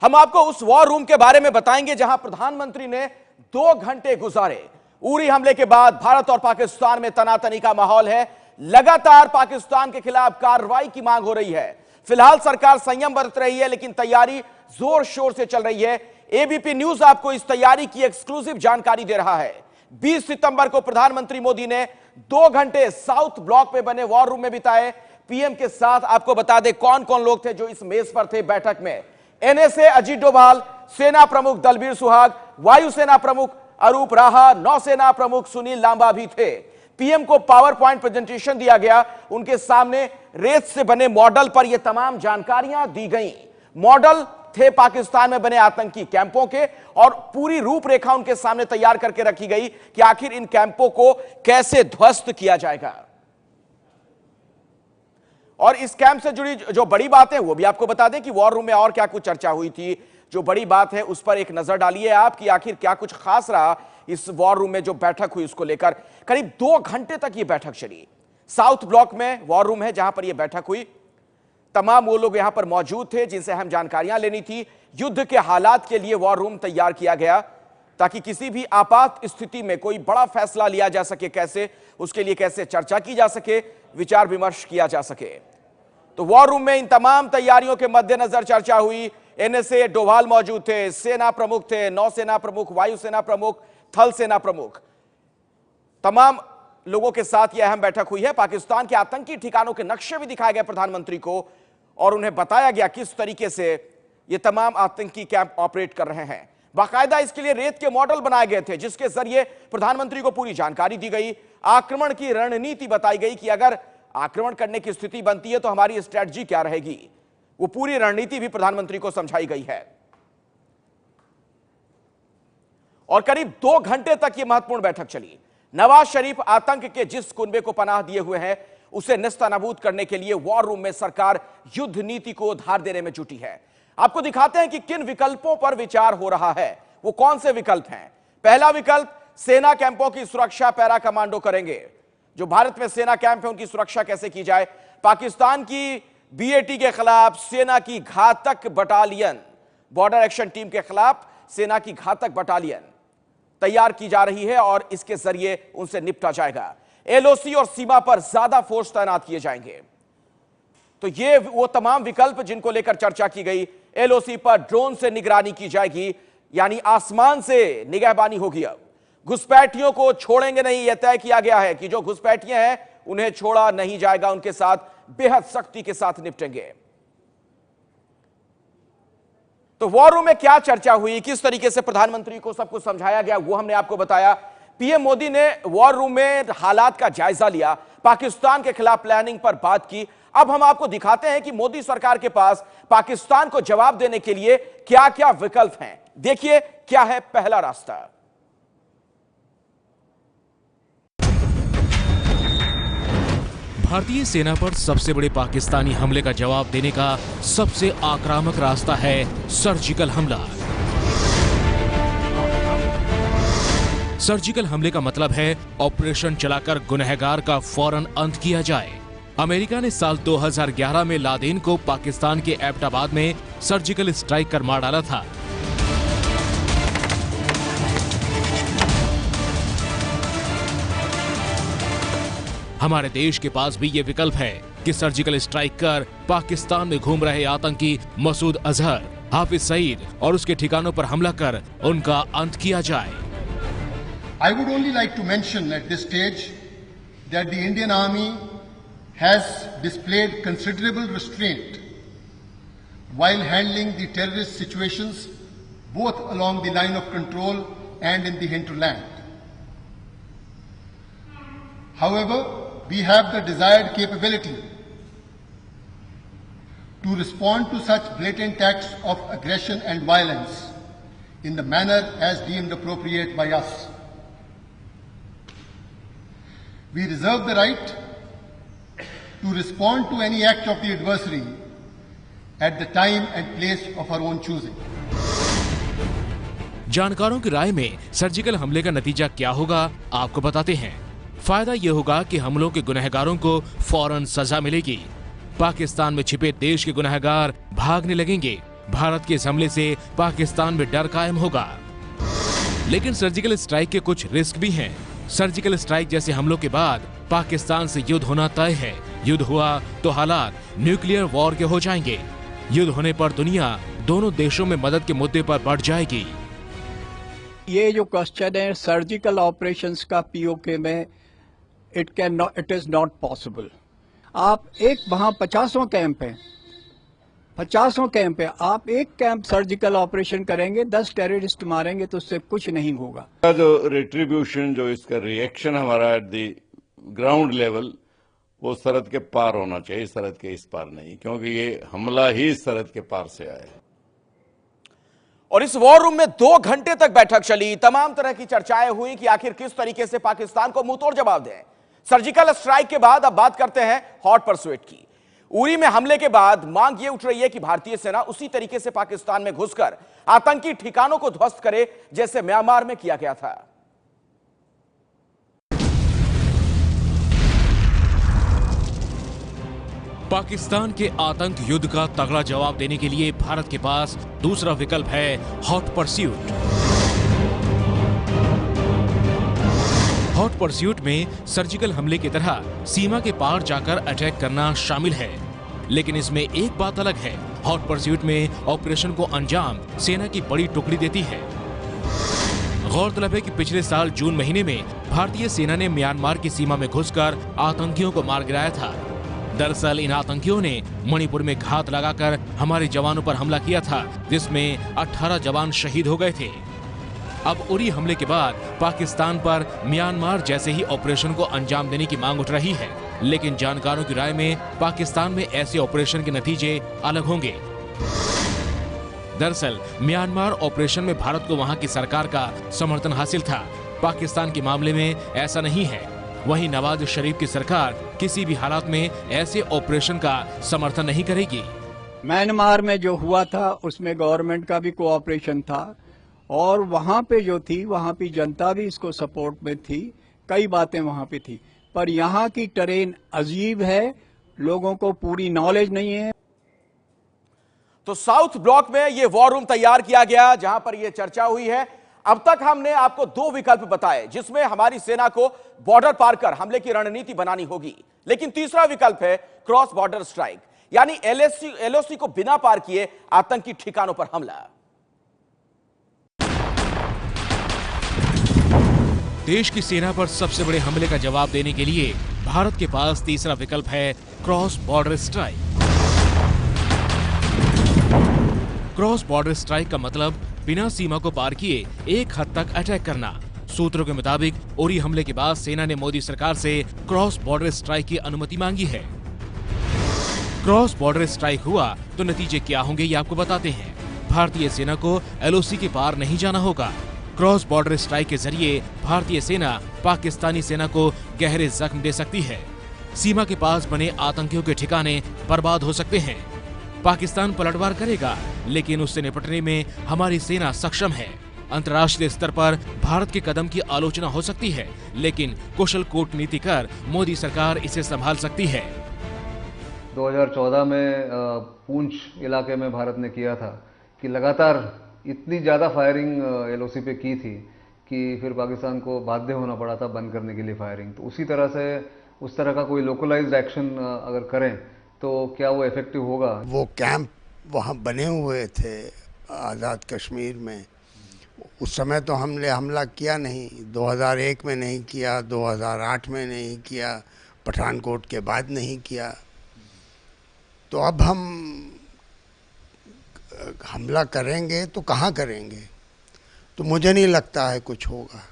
हम आपको उस वॉर रूम के बारे में बताएंगे जहां प्रधानमंत्री ने 2 घंटे गुजारे। उरी हमले के बाद भारत और पाकिस्तान में तनातनी का माहौल है। लगातार पाकिस्तान के खिलाफ कार्रवाई की मांग हो रही है। फिलहाल सरकार संयम बरत रही है, लेकिन तैयारी जोर शोर से चल रही है। एबीपी न्यूज आपको इस तैयारी की एक्सक्लूसिव जानकारी दे रहा है। 20 सितंबर को प्रधानमंत्री मोदी ने 2 घंटे साउथ ब्लॉक में बने वॉर रूम में बिताए। पीएम के साथ आपको बता दें कौन कौन लोग थे जो इस मेज पर थे बैठक में। एनएसए अजीत डोभाल, सेना प्रमुख दलबीर सुहाग, वायुसेना प्रमुख अरूप राहा, नौसेना प्रमुख सुनील लांबा भी थे। पीएम को पावर पॉइंट प्रेजेंटेशन दिया गया। उनके सामने रेत से बने मॉडल पर यह तमाम जानकारियां दी गई। मॉडल थे पाकिस्तान में बने आतंकी कैंपों के और पूरी रूपरेखा उनके सामने तैयार करके रखी गई कि आखिर इन कैंपों को कैसे ध्वस्त किया जाएगा। और इस कैंप से जुड़ी जो बड़ी बात है वो भी आपको बता दें कि वॉर रूम में और क्या कुछ चर्चा हुई थी। जो बड़ी बात है उस पर एक नजर डालिए आप कि आखिर क्या कुछ खास रहा इस वॉर रूम में जो बैठक हुई उसको लेकर। करीब 2 घंटे तक यह बैठक चली। साउथ ब्लॉक में वॉर रूम है जहां पर यह बैठक हुई। तमाम वो लोग यहां पर मौजूद थे जिनसे हम जानकारियां लेनी थी। युद्ध के हालात के लिए वॉर रूम तैयार किया गया ताकि किसी भी आपात स्थिति में कोई बड़ा फैसला लिया जा सके, कैसे उसके लिए कैसे चर्चा की जा सके, विचार विमर्श किया जा सके। तो वॉर रूम में इन तमाम तैयारियों के मद्देनजर चर्चा हुई। एनएसए डोभाल मौजूद थे, सेना प्रमुख थे, नौसेना प्रमुख, वायुसेना प्रमुख, थल सेना प्रमुख, तमाम लोगों के साथ यह अहम बैठक हुई है। पाकिस्तान के आतंकी ठिकानों के नक्शे भी दिखाए गए प्रधानमंत्री को और उन्हें बताया गया किस तरीके से ये तमाम आतंकी कैंप ऑपरेट कर रहे हैं। बाकायदा इसके लिए रेत के मॉडल बनाए गए थे जिसके जरिए प्रधानमंत्री को पूरी जानकारी दी गई। आक्रमण की रणनीति बताई गई कि अगर आक्रमण करने की स्थिति बनती है तो हमारी स्ट्रेटजी क्या रहेगी। वो पूरी रणनीति भी प्रधानमंत्री को समझाई गई है। और करीब 2 घंटे तक यह महत्वपूर्ण बैठक चली। नवाज शरीफ आतंक के जिस कुनबे को पनाह दिए हुए हैं उसे नेस्तनाबूद करने के लिए वॉर रूम में सरकार युद्ध नीति को धार देने में जुटी है। आपको दिखाते हैं कि किन विकल्पों पर विचार हो रहा है। वो कौन से विकल्प हैं। पहला विकल्प, सेना कैंपों की सुरक्षा पैरा कमांडो करेंगे। जो भारत में सेना कैंप है उनकी सुरक्षा कैसे की जाए। पाकिस्तान की बीएटी के खिलाफ सेना की घातक बटालियन, बॉर्डर एक्शन टीम के खिलाफ सेना की घातक बटालियन तैयार की जा रही है और इसके जरिए उनसे निपटा जाएगा। एलओसी और सीमा पर ज्यादा फोर्स तैनात किए जाएंगे। तो ये वो तमाम विकल्प जिनको लेकर चर्चा की गई। एलओसी पर ड्रोन से निगरानी की जाएगी, यानी आसमान से निगहबानी होगी। अब घुसपैठियों को छोड़ेंगे नहीं, यह तय किया गया है कि जो घुसपैठिए हैं उन्हें छोड़ा नहीं जाएगा, उनके साथ बेहद सख्ती के साथ निपटेंगे। तो वॉर रूम में क्या चर्चा हुई, किस तरीके से प्रधानमंत्री को सब कुछ समझाया गया, वो हमने आपको बताया। पीएम मोदी ने वॉर रूम में हालात का जायजा लिया, पाकिस्तान के खिलाफ प्लानिंग पर बात की। अब हम आपको दिखाते हैं कि मोदी सरकार के पास पाकिस्तान को जवाब देने के लिए क्या क्या विकल्प हैं। देखिए क्या है पहला रास्ता। भारतीय सेना पर सबसे बड़े पाकिस्तानी हमले का जवाब देने का सबसे आक्रामक रास्ता है सर्जिकल हमला। सर्जिकल हमले का मतलब है ऑपरेशन चलाकर गुनहगार का फौरन अंत किया जाए। अमेरिका ने साल 2011 में लादेन को पाकिस्तान के एबटाबाद में सर्जिकल स्ट्राइक कर मार डाला था। हमारे देश के पास भी ये विकल्प है कि सर्जिकल स्ट्राइक कर पाकिस्तान में घूम रहे आतंकी मसूद अजहर, हाफिज सईद और उसके ठिकानों पर हमला कर उनका अंत किया जाए। I would only like to mention at this stage that the Indian Army has displayed considerable restraint while handling the terrorist situations both along the line of control and in the hinterland. However, we have the desired capability to respond to such blatant acts of aggression and violence in the manner as deemed appropriate by us. We reserve the right to respond to any act of the adversary at the time and place of our own choosing. जानकारों की राय में surgical हमले का नतीजा क्या होगा आपको बताते हैं। फायदा यह होगा कि हमलों के गुनहगारों को फौरन सजा मिलेगी। पाकिस्तान में छिपे देश के गुनहगार भागने लगेंगे भारत के इस हमले से पाकिस्तान में डर कायम होगा। लेकिन सर्जिकल स्ट्राइक के कुछ रिस्क भी हैं। सर्जिकल स्ट्राइक जैसे हमलों के बाद पाकिस्तान से युद्ध होना तय है। युद्ध हुआ तो हालात न्यूक्लियर वॉर के हो जाएंगे। युद्ध होने पर दुनिया दोनों देशों में मदद के मुद्दे पर बढ़ जाएगी। ये जो क्वेश्चन है सर्जिकल ऑपरेशंस का पीओके में, इट इज नॉट पॉसिबल। आप एक वहां 50 कैंप है, 50 कैंप है, आप एक कैंप सर्जिकल ऑपरेशन करेंगे, 10 टेररिस्ट मारेंगे तो उससे कुछ नहीं होगा। जो रिट्रीब्यूशन, जो इसका रिएक्शन हमारा एट दी ग्राउंड लेवल, वो सरहद के पार होना चाहिए, सरहद के इस पार नहीं, क्योंकि ये हमला ही सरहद के पार से आया है। और इस वॉर रूम में 2 घंटे तक बैठक चली। तमाम तरह की चर्चाएं हुई कि आखिर किस तरीके से पाकिस्तान को मुंहतोड़ जवाब दें। सर्जिकल स्ट्राइक के बाद अब बात करते हैं हॉट परस्यूट की। उरी में हमले के बाद मांग यह उठ रही है कि भारतीय सेना उसी तरीके से पाकिस्तान में घुसकर आतंकी ठिकानों को ध्वस्त करे जैसे म्यांमार में किया गया था। पाकिस्तान के आतंक युद्ध का तगड़ा जवाब देने के लिए भारत के पास दूसरा विकल्प है हॉट परस्यूट। हॉट परस्यूट में सर्जिकल हमले की तरह सीमा के पार जाकर अटैक करना शामिल है, लेकिन इसमें एक बात अलग है। हॉट परस्यूट में ऑपरेशन को अंजाम सेना की बड़ी टुकड़ी देती है। गौरतलब है कि पिछले साल जून महीने में भारतीय सेना ने म्यांमार की सीमा में घुसकर आतंकियों को मार गिराया था। दरअसल इन आतंकियों ने मणिपुर में घात लगाकर हमारे जवानों पर हमला किया था, जिसमें 18 जवान शहीद हो गए थे। अब उरी हमले के बाद पाकिस्तान पर म्यांमार जैसे ही ऑपरेशन को अंजाम देने की मांग उठ रही है, लेकिन जानकारों की राय में पाकिस्तान में ऐसे ऑपरेशन के नतीजे अलग होंगे। दरअसल म्यांमार ऑपरेशन में भारत को वहां की सरकार का समर्थन हासिल था। पाकिस्तान के मामले में ऐसा नहीं है। वहीं नवाज शरीफ की सरकार किसी भी हालात में ऐसे ऑपरेशन का समर्थन नहीं करेगी। म्यांमार में जो हुआ था उसमें गवर्नमेंट का भी कोऑपरेशन था और वहां पे जो थी वहां की जनता भी इसको सपोर्ट में थी, कई बातें वहां पे थी। पर यहाँ की टेरेन अजीब है, लोगों को पूरी नॉलेज नहीं है। तो साउथ ब्लॉक में यह वॉर रूम तैयार किया गया जहां पर यह चर्चा हुई है। अब तक हमने आपको 2 विकल्प बताए जिसमें हमारी सेना को बॉर्डर पार कर हमले की रणनीति बनानी होगी, लेकिन तीसरा विकल्प है क्रॉस बॉर्डर स्ट्राइक, यानी एलओसी को बिना पार किए आतंकी ठिकानों पर हमला। देश की सेना पर सबसे बड़े हमले का जवाब देने के लिए भारत के पास तीसरा विकल्प है cross border strike. Cross border strike का मतलब बिना सीमा को पार किए एक हद तक अटैक करना। सूत्रों के मुताबिक उरी हमले के बाद सेना ने मोदी सरकार से क्रॉस बॉर्डर स्ट्राइक की अनुमति मांगी है। क्रॉस बॉर्डर स्ट्राइक हुआ तो नतीजे क्या होंगे ये आपको बताते हैं। भारतीय सेना को एलओसी के पार नहीं जाना होगा। क्रॉस बॉर्डर स्ट्राइक के जरिए भारतीय सेना पाकिस्तानी सेना को गहरे जख्म दे सकती है। सीमा के पास बने आतंकियों के ठिकाने बर्बाद हो सकते हैं। पाकिस्तान पलटवार करेगा, लेकिन उससे निपटने में हमारी सेना सक्षम है। अंतर्राष्ट्रीय स्तर पर भारत के कदम की आलोचना हो सकती है, लेकिन कुशल कूटनीति कर मोदी सरकार इसे संभाल सकती है। 2014 में पूंछ इलाके में भारत ने किया था कि लगातार इतनी ज़्यादा फायरिंग एलओसी पे की थी कि फिर पाकिस्तान को बाध्य होना पड़ा था बंद करने के लिए फायरिंग। तो उसी तरह से उस तरह का कोई लोकलाइज्ड एक्शन अगर करें तो क्या वो इफेक्टिव होगा? वो कैंप वहाँ बने हुए थे आज़ाद कश्मीर में, उस समय तो हमने हमला किया नहीं। 2001 में नहीं किया, 2008 में नहीं किया, पठानकोट के बाद नहीं किया। तो अब हम हमला करेंगे तो कहाँ करेंगे? तो मुझे नहीं लगता है कुछ होगा।